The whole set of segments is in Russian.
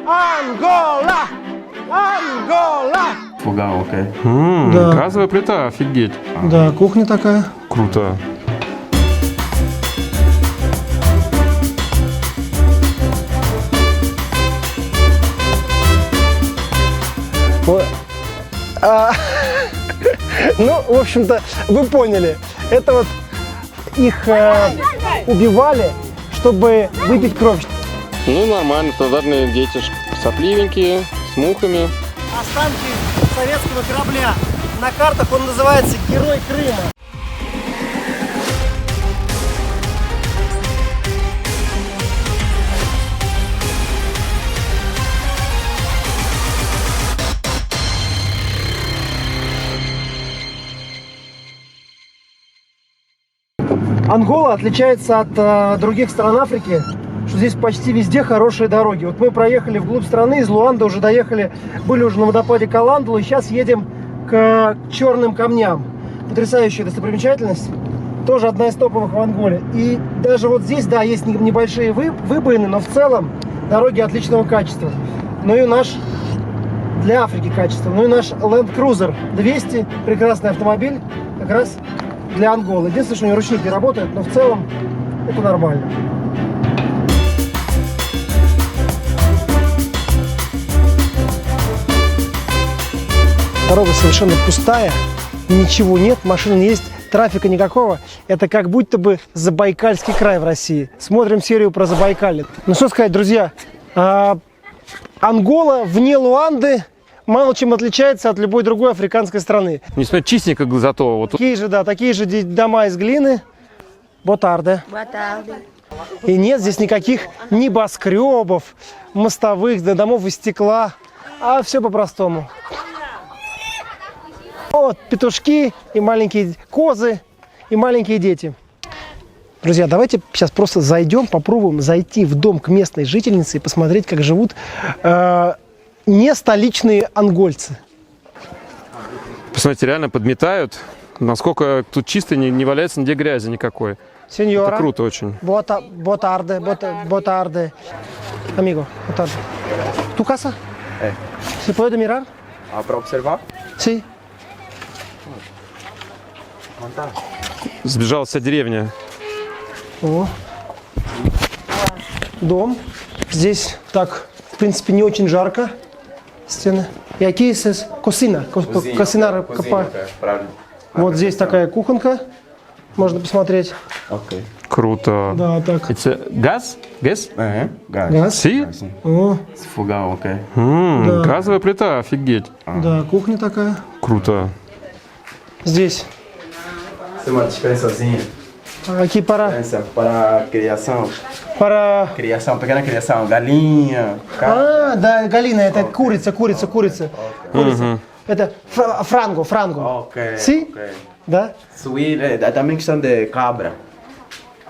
Ангола! Ангола! Фугал, окей. Да. Газовая плита, офигеть. Да, кухня такая. Круто. Вот. Ну, в общем-то, вы поняли. Это вот их убивали, чтобы выпить кровь. Ну, нормально, стандартные дети, сопливенькие, с мухами. Останки советского корабля. На картах он называется «Герой Крыма». Ангола отличается от других стран Африки, что здесь почти везде хорошие дороги. Вот мы проехали вглубь страны, из Луанды уже доехали, были уже на водопаде Каландулу, и сейчас едем к черным камням. Потрясающая достопримечательность, тоже одна из топовых в Анголе. И даже вот здесь, да, есть небольшие выбоины, но в целом дороги отличного качества. Ну и наш, для Африки качество, ну и наш Land Cruiser 200, прекрасный автомобиль, как раз для Анголы. Единственное, что у него ручник не работает, но в целом это нормально. Дорога совершенно пустая, ничего нет, машин не есть, трафика никакого. Это как будто бы Забайкальский край в России. Смотрим серию про Забайкалье. Ну что сказать, друзья, Ангола вне Луанды мало чем отличается от любой другой африканской страны. Несмотря чистенько зато. Вот. Такие же дома из глины. Ботарде. И нет здесь никаких небоскребов, мостовых, домов из стекла. А все по-простому. Вот петушки и маленькие козы и маленькие дети. Друзья, давайте сейчас просто зайдем, попробуем зайти в дом к местной жительнице и посмотреть, как живут не столичные ангольцы. Посмотрите, реально подметают. Насколько тут чисто, не валяется нигде грязи никакой. Сеньора. Это круто очень. Ботарде. Амиго, ботарде. Tu casa? Se puede mirar? Para observar? Sí. Сбежала вся деревня. О. Дом. Здесь так, в принципе, не очень жарко. Стены. И aquí es cocina. Cocinar. Правильно. Вот здесь такая кухонка. Можно посмотреть. Окей. Круто. Да, так. Это газ? Газ? Газ. Си? О, Фугал, окей. Да. Газовая плита, офигеть. да, кухня такая. Круто. Здесь. Tem uma dispensazinha. Aqui para Para criação. Para... Pequena criação. Galinha. Да, Галина, это курица. Это франго. Ok. Си? Ok. Да? Suíra. Também questão de cabra.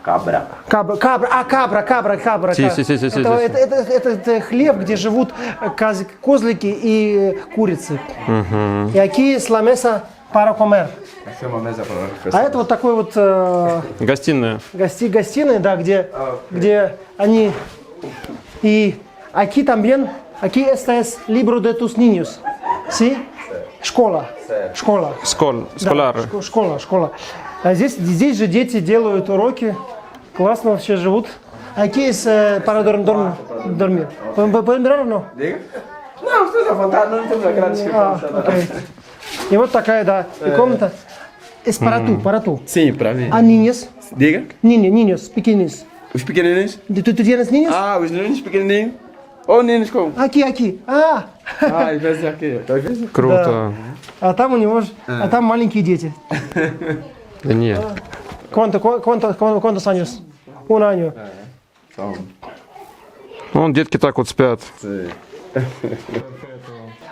Cabra. Кабра. Си. Это хлеб, где живут козлики и курицы. И aqui es la mesa para comer. Essa é uma mesa para nós. А это вот такой вот Гостиная. гостиная, да, где они... И aquí también, aquí esta es libro de tus niños. ¿Sí? Школа. Сколяр. Да, школа. А здесь же дети делают уроки. Классно вообще живут. Aquí es para dormir. ¿Pueden mirar o no? Diga? Não, estou à vontade, não temos aquela discrepância. Окей. И вот такая, да, и комната. Es para tú. Sim, para mim. А niños? Diga? Niños, pequeños. Os pequenininhos? ¿Tú tienes niños? Ah, os meninos pequenininhos. Ou meninos como? Aquí. Ah, às vezes aqui. Às vezes. Круто. А там у него же, а там маленькие дети. Да нет. ¿Cuántos años? Un año. São. Вон детки так вот спят. Sim.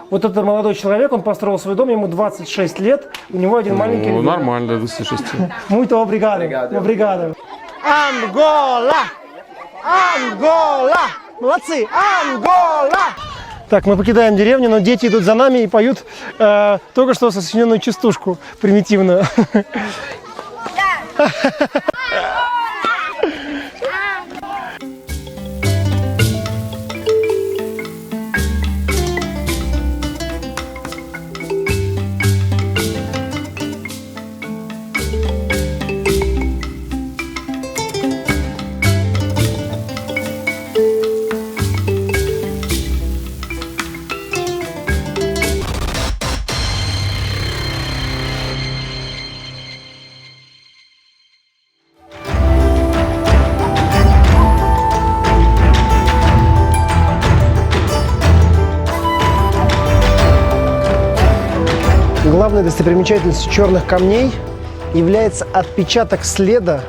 Вот этот молодой человек, он построил свой дом, ему 26 лет, у него один маленький Ну, ребенок. нормально, до 26. Muito obrigado. Ангола! Молодцы! Ангола! Так, мы покидаем деревню, но дети идут за нами и поют только что сочиненную частушку примитивную. Главной достопримечательностью черных камней является отпечаток следа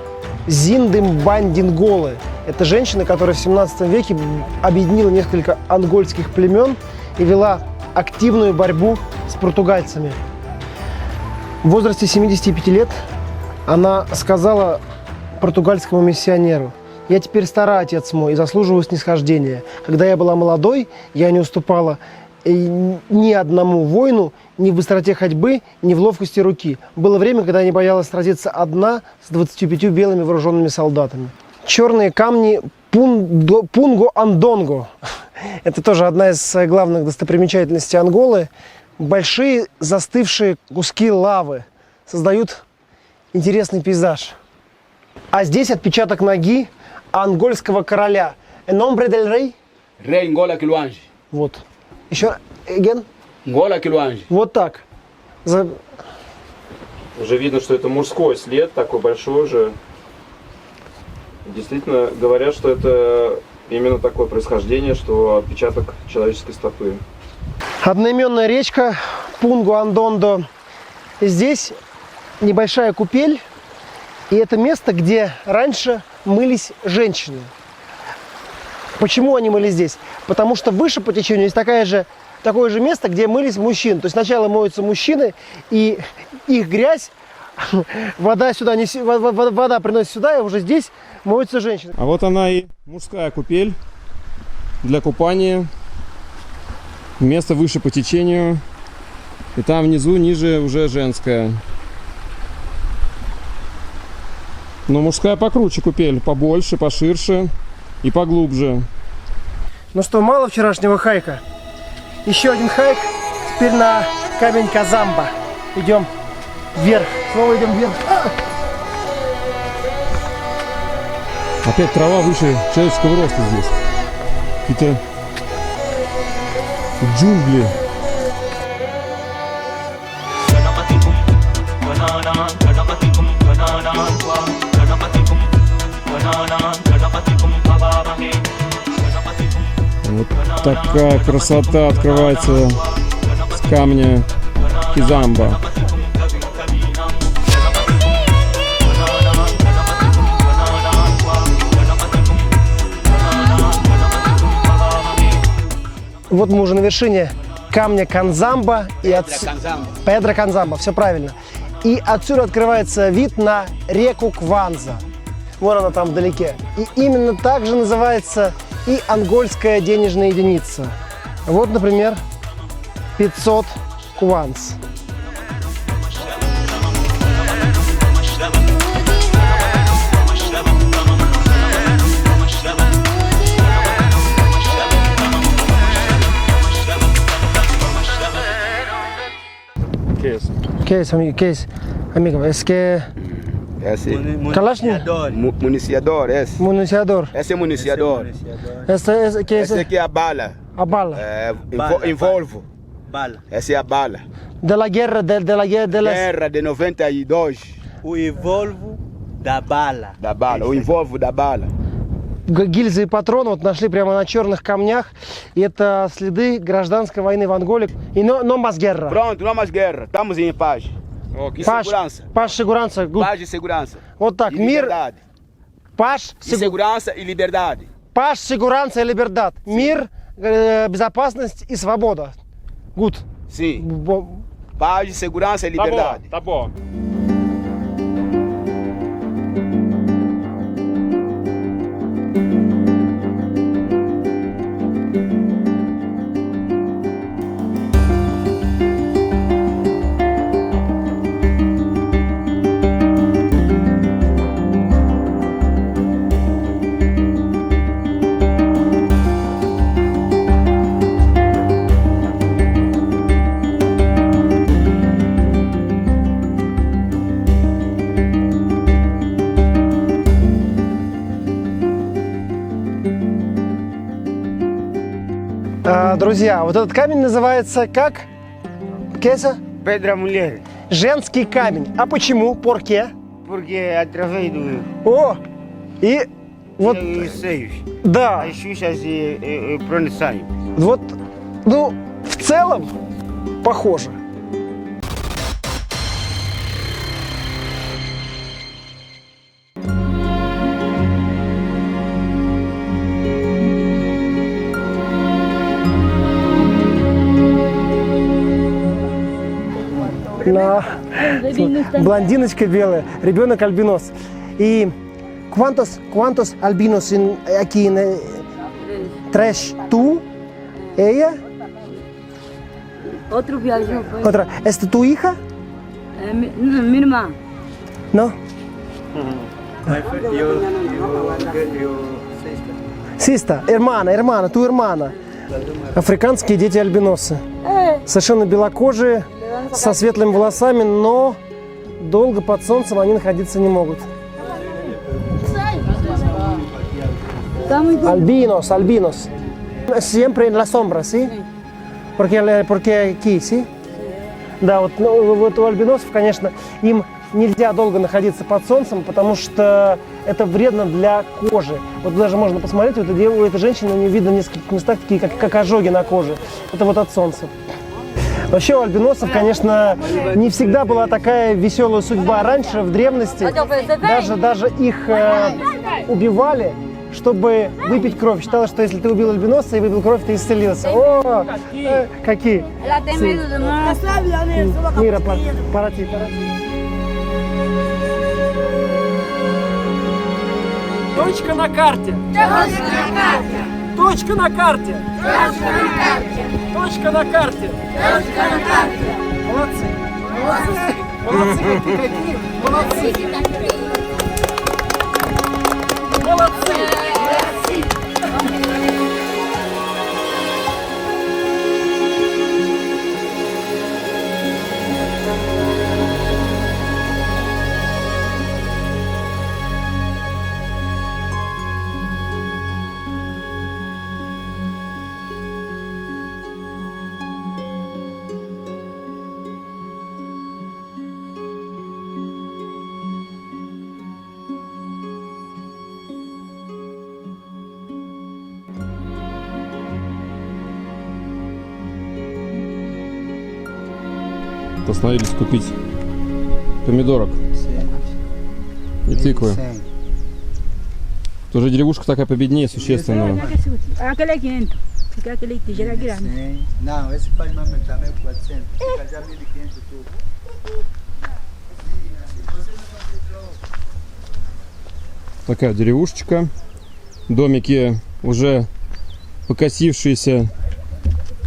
Зиндым-Бандинголы. Это женщина, которая в 17 веке объединила несколько ангольских племен и вела активную борьбу с португальцами. В возрасте 75 лет она сказала португальскому миссионеру: «Я теперь стара, отец мой, и заслуживаю снисхождения. Когда я была молодой, я не уступала ни одному воину, ни в быстроте ходьбы, ни в ловкости руки. Было время, когда я не боялась сразиться одна с 25 белыми вооруженными солдатами». Черные камни Пунго-Андонго. Это тоже одна из главных достопримечательностей Анголы. Большие застывшие куски лавы создают интересный пейзаж. А здесь отпечаток ноги ангольского короля. Nombre del rey. Rey Ngola Kiluanji. Вот. Еще again. Ngola Kiluanji. Вот так. Уже видно, что это мужской след, такой большой же. Действительно, говорят, что это именно такое происхождение, что отпечаток человеческой стопы. Одноименная речка Пунго-Андондо. Здесь небольшая купель. И это место, где раньше мылись женщины. Почему они мылись здесь? Потому что выше по течению есть такое же место, где мылись мужчины. То есть сначала моются мужчины, и их грязь, вода приносит сюда, и уже здесь моются женщины. А вот она и мужская купель для купания. Место выше по течению. И там внизу, ниже уже женская. Но мужская покруче купель, побольше, поширше и поглубже. Ну что, мало вчерашнего хайка? Еще один хайк. Теперь на камень Казамба. Идем вверх. Снова идем вверх. Опять трава выше человеческого роста здесь. Какие-то джунгли. Вот такая красота открывается с камня Кизамба. Вот мы уже на вершине камня Канзамба и Педро Канзамба, все правильно. И отсюда открывается вид на реку Кванза. Вон она там вдалеке. И именно так же называется и ангольская денежная единица. Вот, например, 500 кванз. ¿Qué es, amigo? Es que... Esse Kalashnikov? municiador, esse. Municiador. Esse é municiador. Esse Esse aqui é a bala. a bala. Envolvo. Bala. Essa é a bala. De la guerra, de la Guerra de 92. O Evolvo da bala. Da bala. O envolvo da bala. Гильзы и патроны вот нашли прямо на черных камнях. И это следы гражданской войны в Анголе. И no más guerra. Pronto, não mais guerra. Estamos em paz. E segurança. Paz, segurança. Paz e segurança. Вот так, E мир, liberdade. паш, E segurança e liberdade. паш, segurança и libertad. Мир, безопасность и свобода. Good. Sim. Paz, segurança e liberdade. Tá bom. Друзья, вот этот камень называется как? Кеса? Pedra Mulher, Женский камень. А почему? Порке? porque através do О! И вот, seios, да, as xuxas e por onde saem. вот, ну, в целом, похоже. Да. Блондиночка белая, ребенок альбинос. И ¿cuántos albinos aquí en tres? ¿Tú? ¿Ella? Otro viajó. Pues. ¿Otra? ¿Es tu hija? Mi hermana. No. Sister, hermana, tu hermana. Африканские дети альбиносы. Совершенно белокожие, со светлыми волосами, но долго под солнцем они находиться не могут. Albinos. Siempre en la sombra, ¿sí? Porque aquí, ¿sí? Да, вот, ну, вот у альбиносов, конечно, им нельзя долго находиться под солнцем, потому что это вредно для кожи. Вот даже можно посмотреть, у этой женщины, у нее видно в нескольких местах такие, как ожоги на коже. Это вот от солнца. Вообще у альбиносов, конечно, не всегда была такая веселая судьба. Раньше, в древности, даже их убивали, чтобы выпить кровь. Считалось, что если ты убил альбиноса и выпил кровь, ты исцелился. О, какие! Мира, парати. Точка на карте. Точка на карте. Точка на карте. Молодцы. Молодцы. Какие? Молодцы. Молодцы. Остановились купить помидорок и тыквы. Тоже деревушка такая победнее, существенно. Não, esse faz mais também 400. Fica já 1.500 tudo. Такая деревушечка. Домики уже покосившиеся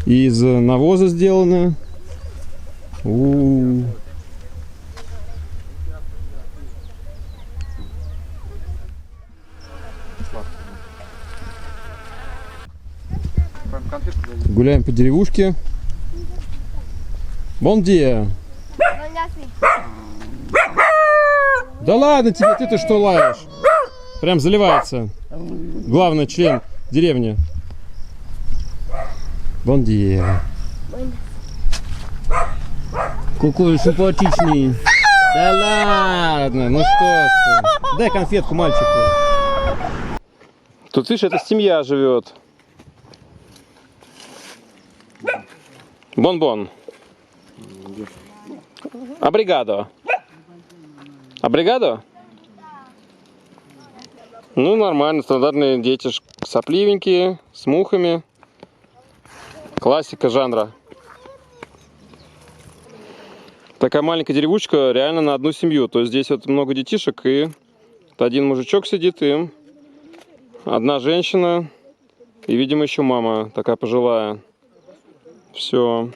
и из навоза сделаны. Гуляем по деревушке. Бон dia. Да ладно тебе, ты-то что лаешь? Прям заливается. Главный член деревни. Бон dia. Какой симпатичный. Да ладно, ну что ты? Дай конфетку мальчику. Тут, видишь, эта семья живет. Бон-бон. Абригадо. Абригадо? Ну, нормально, стандартные дети сопливенькие, с мухами. Классика жанра. Такая маленькая деревушка реально на одну семью. То есть здесь вот много детишек, и один мужичок сидит, и одна женщина, и, видимо, еще мама такая пожилая. Все.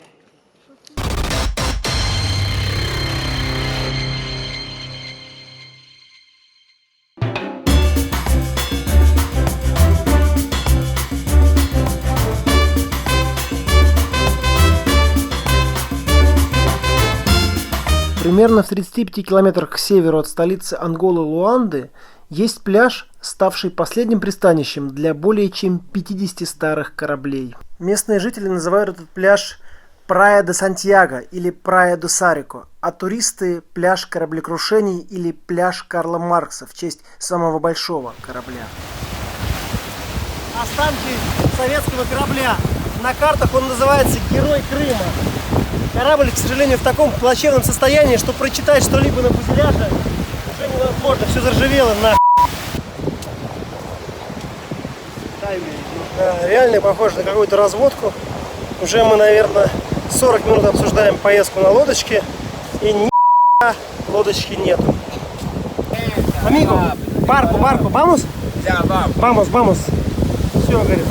Примерно в 35 километрах к северу от столицы Анголы Луанды есть пляж, ставший последним пристанищем для более чем 50 старых кораблей. Местные жители называют этот пляж Praia de Santiago или Praia de Sarico, а туристы – пляж кораблекрушений или пляж Карла Маркса в честь самого большого корабля. Останки советского корабля. На картах он называется «Герой Крыма». Корабль, к сожалению, в таком плачевном состоянии, что прочитать что-либо на фюзеляже уже невозможно. Все заржавело нахуй. Да, реально похоже на какую-то разводку. Уже мы, наверное, 40 минут обсуждаем поездку на лодочке. и ни лодочки нету. Амиго, барку, vamos? Vamos. Все, говорит.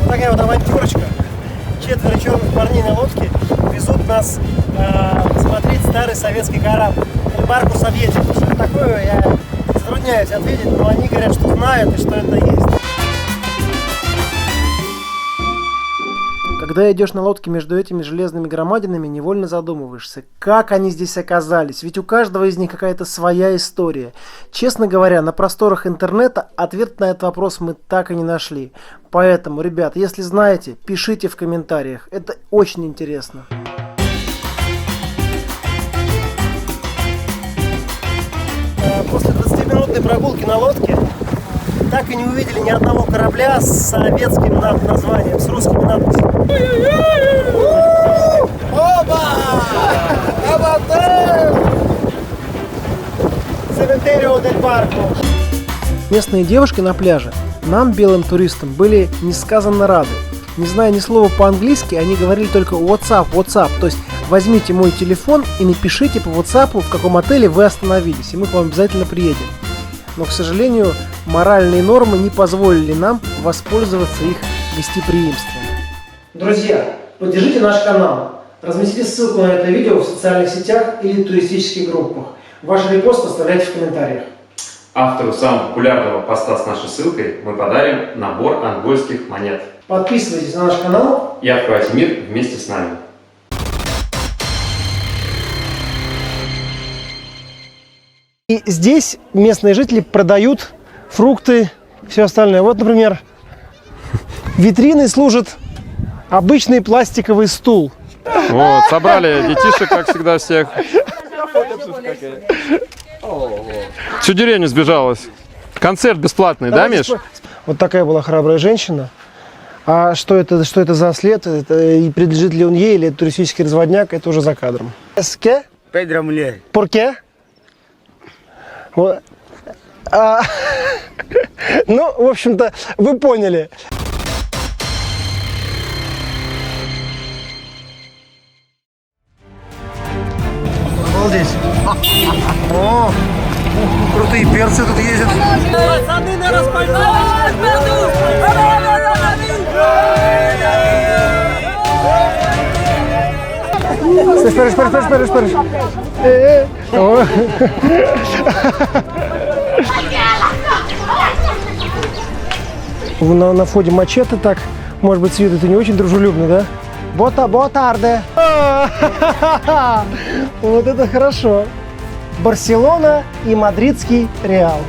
Такая вот авантюрочка. 4 черных парней на лодке везут нас посмотреть старый советский корабль. Барку Советик. Что это такое, я затрудняюсь ответить, но они говорят, что знают и что это есть. Когда идешь на лодке между этими железными громадинами, невольно задумываешься, как они здесь оказались. Ведь у каждого из них какая-то своя история. Честно говоря, на просторах интернета ответ на этот вопрос мы так и не нашли. Поэтому, ребят, если знаете, пишите в комментариях. Это очень интересно. После 20-минутной прогулки на лодке так и не увидели ни одного корабля с советским названием, с русскими надписями. Опа! Cementerio del Barco. Местные девушки на пляже нам, белым туристам, были несказанно рады. Не зная ни слова по-английски, они говорили только WhatsApp, то есть возьмите мой телефон и напишите по WhatsApp, в каком отеле вы остановились, и мы к вам обязательно приедем. Но, к сожалению, моральные нормы не позволили нам воспользоваться их гостеприимством. Друзья, поддержите наш канал. Разместите ссылку на это видео в социальных сетях или туристических группах. Ваш репост оставляйте в комментариях. Автору самого популярного поста с нашей ссылкой мы подарим набор ангольских монет. Подписывайтесь на наш канал И открывайте мир вместе с нами. И здесь местные жители продают фрукты, все остальное. Вот, например, витриной служит обычный пластиковый стул. Вот, собрали детишек, как всегда, всех. Всю деревню сбежалась. Концерт бесплатный, да, Миш? Вот такая была храбрая женщина. А что это за след? И принадлежит ли он ей, или это туристический разводняк, это уже за кадром. Эске? Pedra mulher. Порке? Ну, в общем-то, вы поняли. Обалдеть. О, крутые перцы тут ездят. Пацаны на Espera. На входе мачете так, может быть, с виду это не очень дружелюбно, да? Boa tarde. Вот это хорошо. Барселона и мадридский Реал.